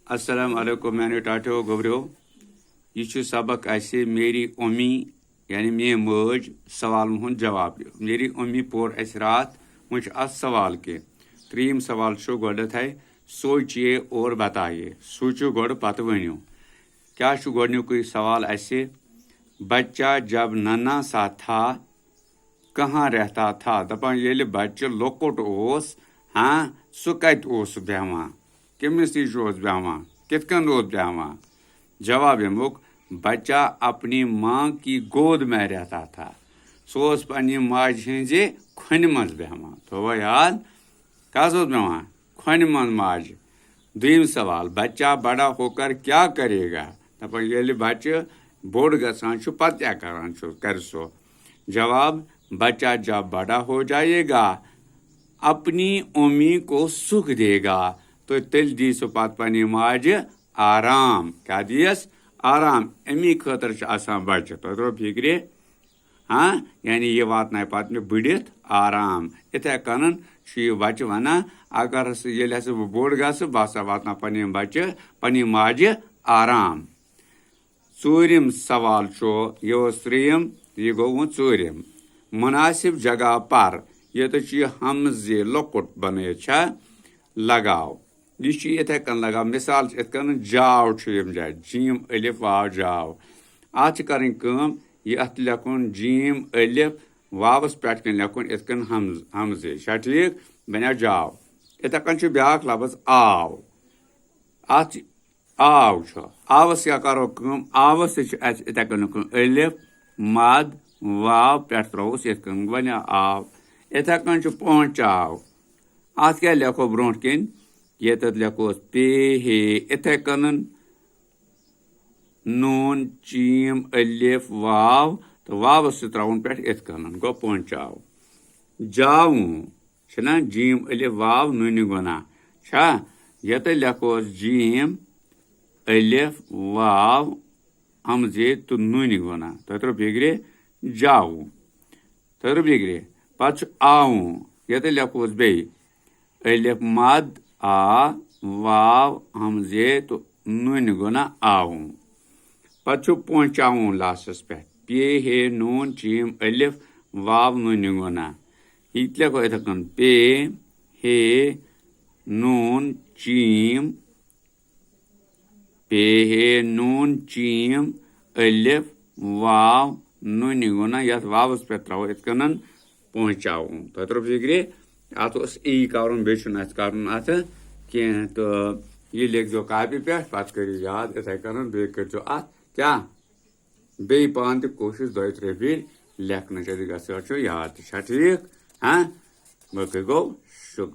अस्सलाम वालेकुम मैंने टाटो गोबरो यह सबक ऐसे मेरी अम्मी यानी मे मज सवाल हूं जवाब मेरी अम्मी पोर अस रात मुझ अस सवाल के त्रीम सवाल गोडथ है सोचिए और बताइए सोचो गोड पत वनियो क्या गोडनुक सवाल ऐसे बच्चा जब नन्ना सा था कहाँ रहता था दपान ये बच्चे लोकुट ओस हाँ सह कत ओस बेहवान कमिस नश बेहवान कितकन बेहवान जवाब यमुक बच्चा अपनी माँ की गोद में रहता था सो पन्नी माज हजे खुन मज बेहवान थो याद कस बेहवान खुन मज माज दुम सवाल बच्चा बड़ा होकर क्या करेगा दपान ये बच्चे बोड़ गसान पत क्या करान कर सो जवाब बच्चा जब बड़ा हो जाएगा अपनी अम्मी को सुख देगा तो तेल दी सो पत पन्नी माज आराम क्या दियस आराम अमी खतर बच्चे तो फिक्रे हाँ यानी ये वात पत बढ़ित आराम इथे कन बच्चे वन अगर ये बह बोड़ गह वात पन्नी बच्चे पन्नी माज आराम चूरिम सवाल यह त्रीम यह गो चूरिम मुनासिब जगह पर ये तो हमजे लकुट बन लगाव यह इथे कन लगाव मिसाल इतकन जाव जाए जीम अलिफ वाव जाव अत कर अत लेखुन जीम अलिफ वावस पे लेखुन इतकन हमजे ठीक बना जाव इथे कन ब्या लफ्ज आव अत आव आवस क्या करो आवस इथे कन अलिफ मद वाव पे त्रोस इतकन बन आव इथे कन पहुंचाव अत क्या लेखो ब्रो कन ये लेखोस पे हे इथे कन नून चीम अलिफ वाव तो वावस त्रोन पे इतकन गो पहुंचाव जाऊं जीम अलिफ वाव नून गुना ये लेखोस जीम अलिफ वाव हमजे तो नून गुना तो फिक्रे जाऊ तो फिक्रे पत आऊ ये लेखोस बे अलिफ मद आ वाव हमजे तो नून गुना आऊ पत पहुंचाऊ लास्टस पे हे नून चीम अलिफ वाव नून गुना ये लेखो इथन पे हे नून चीम पे हे नून चीम अलिफ वाव नून गुना ये वावस पे त्रो इतकन पहुंचाऊ तो फिक्रे अत ई कर अत कह तो यह लिखो कापी पे पत कर याद इथे कन बे कर अत क्या बे पान कोशिश दो त्रे फिर लेखन याद ठीक हाँ बो शुक्र